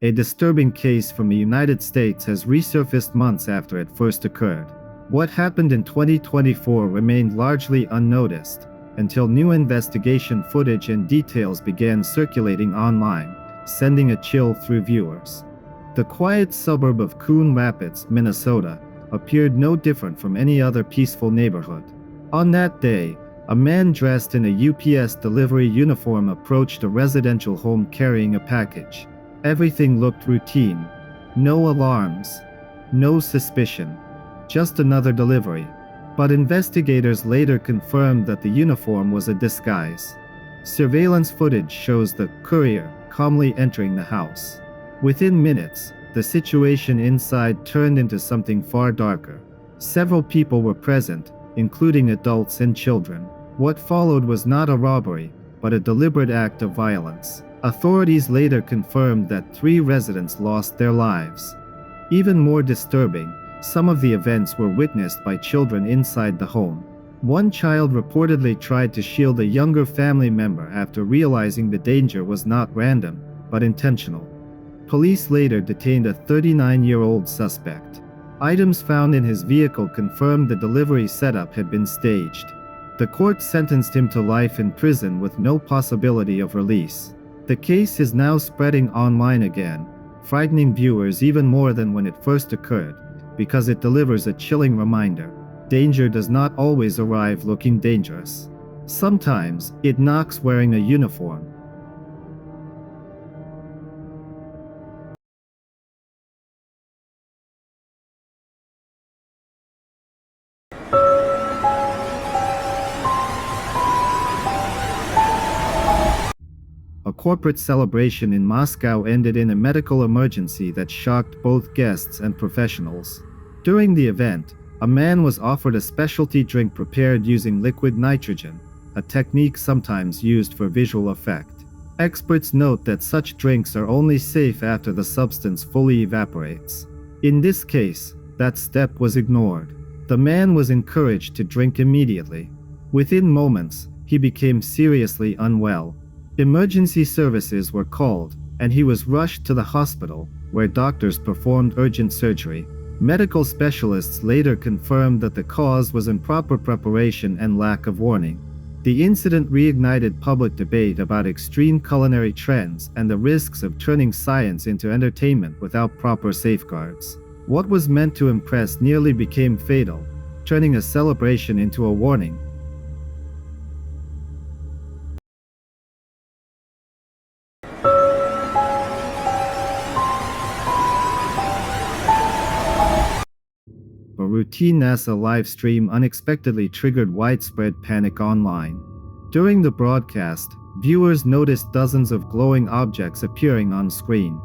A disturbing case from the United States has resurfaced months after it first occurred. What happened in 2024 remained largely unnoticed until new investigation footage and details began circulating online, sending a chill through viewers. The quiet suburb of Coon Rapids, Minnesota, appeared no different from any other peaceful neighborhood. On that day, a man dressed in a UPS delivery uniform approached a residential home carrying a package. Everything looked routine. No alarms. No suspicion. Just another delivery. But investigators later confirmed that the uniform was a disguise. Surveillance footage shows the courier calmly entering the house. Within minutes, the situation inside turned into something far darker. Several people were present, including adults and children. What followed was not a robbery, but a deliberate act of violence. Authorities later confirmed that 3 residents lost their lives. Even more disturbing, some of the events were witnessed by children inside the home. One child reportedly tried to shield a younger family member after realizing the danger was not random, but intentional. Police later detained a 39-year-old suspect. Items found in his vehicle confirmed the delivery setup had been staged. The court sentenced him to life in prison with no possibility of release. The case is now spreading online again, frightening viewers even more than when it first occurred, because it delivers a chilling reminder. Danger does not always arrive looking dangerous. Sometimes, it knocks wearing a uniform. A corporate celebration in Moscow ended in a medical emergency that shocked both guests and professionals. During the event, a man was offered a specialty drink prepared using liquid nitrogen, a technique sometimes used for visual effect. Experts note that such drinks are only safe after the substance fully evaporates. In this case, that step was ignored. The man was encouraged to drink immediately. Within moments, he became seriously unwell. Emergency services were called, and he was rushed to the hospital, where doctors performed urgent surgery. Medical specialists later confirmed that the cause was improper preparation and lack of warning. The incident reignited public debate about extreme culinary trends and the risks of turning science into entertainment without proper safeguards. What was meant to impress nearly became fatal, turning a celebration into a warning. A routine NASA live stream unexpectedly triggered widespread panic online. During the broadcast, viewers noticed dozens of glowing objects appearing on screen.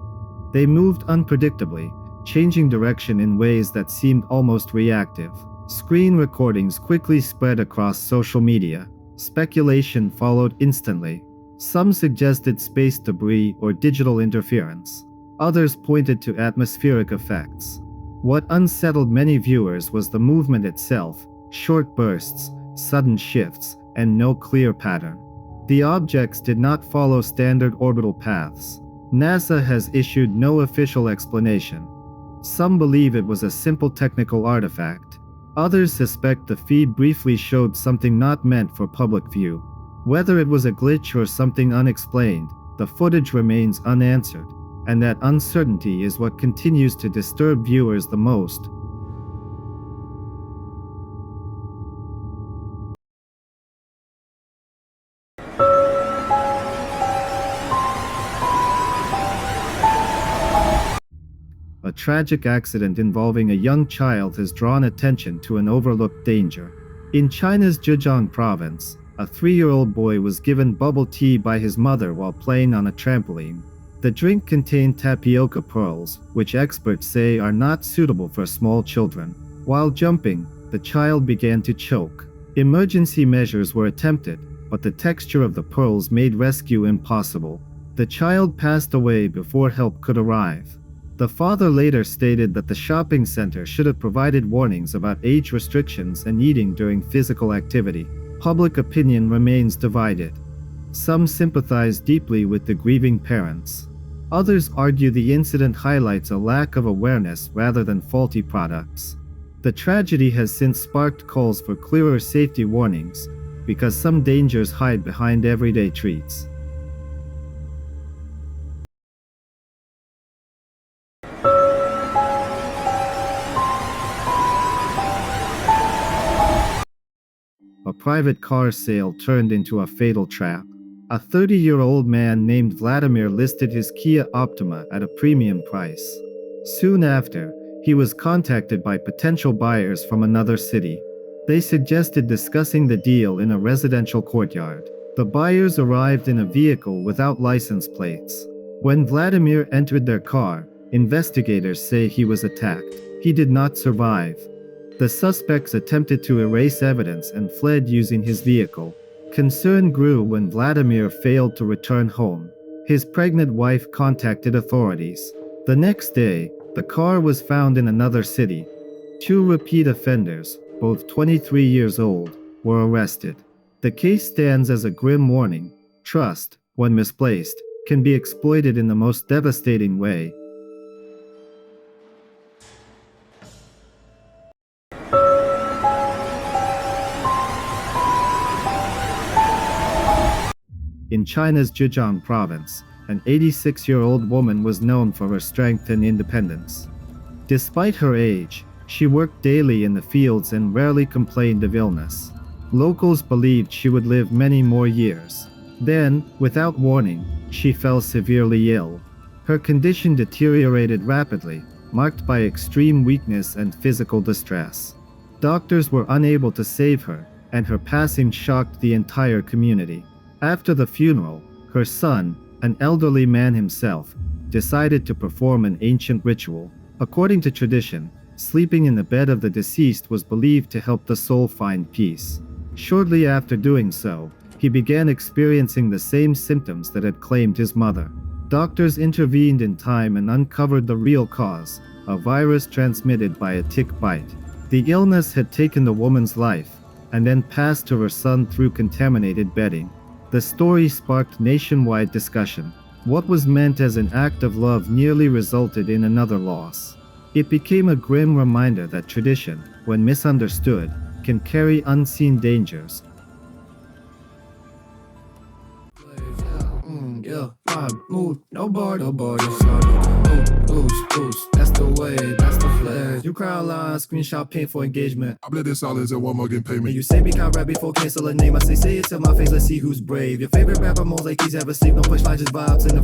They moved unpredictably, changing direction in ways that seemed almost reactive. Screen recordings quickly spread across social media. Speculation followed instantly. Some suggested space debris or digital interference. Others pointed to atmospheric effects. What unsettled many viewers was the movement itself: short bursts, sudden shifts, and no clear pattern. The objects did not follow standard orbital paths. NASA has issued no official explanation. Some believe it was a simple technical artifact. Others suspect the feed briefly showed something not meant for public view. Whether it was a glitch or something unexplained, the footage remains unanswered. And that uncertainty is what continues to disturb viewers the most. A tragic accident involving a young child has drawn attention to an overlooked danger. In China's Zhejiang province, a 3-year-old boy was given bubble tea by his mother while playing on a trampoline. The drink contained tapioca pearls, which experts say are not suitable for small children. While jumping, the child began to choke. Emergency measures were attempted, but the texture of the pearls made rescue impossible. The child passed away before help could arrive. The father later stated that the shopping center should have provided warnings about age restrictions and eating during physical activity. Public opinion remains divided. Some sympathize deeply with the grieving parents. Others argue the incident highlights a lack of awareness rather than faulty products. The tragedy has since sparked calls for clearer safety warnings, because some dangers hide behind everyday treats. A private car sale turned into a fatal trap. A 30-year-old man named Vladimir listed his Kia Optima at a premium price. Soon after, he was contacted by potential buyers from another city. They suggested discussing the deal in a residential courtyard. The buyers arrived in a vehicle without license plates. When Vladimir entered their car, investigators say he was attacked. He did not survive. The suspects attempted to erase evidence and fled using his vehicle. Concern grew when Vladimir failed to return home. His pregnant wife contacted authorities. The next day, the car was found in another city. Two repeat offenders, both 23 years old, were arrested. The case stands as a grim warning. Trust, when misplaced, can be exploited in the most devastating way. In China's Zhejiang province, an 86-year-old woman was known for her strength and independence. Despite her age, she worked daily in the fields and rarely complained of illness. Locals believed she would live many more years. Then, without warning, she fell severely ill. Her condition deteriorated rapidly, marked by extreme weakness and physical distress. Doctors were unable to save her, and her passing shocked the entire community. After the funeral, her son, an elderly man himself, decided to perform an ancient ritual. According to tradition, sleeping in the bed of the deceased was believed to help the soul find peace. Shortly after doing so, he began experiencing the same symptoms that had claimed his mother. Doctors intervened in time and uncovered the real cause, a virus transmitted by a tick bite. The illness had taken the woman's life, and then passed to her son through contaminated bedding. The story sparked nationwide discussion. What was meant as an act of love nearly resulted in another loss. It became a grim reminder that tradition, when misunderstood, can carry unseen dangers. Yeah, I move, no bar, that's the way, that's the flag. You cry line, screenshot, pin for engagement. I bled this solids and one more getting payment. You say me can't rap before cancel a name. I say it to my face, let's see who's brave. Your favorite rapper, most like he's ever sleep. No push line, just vibes in the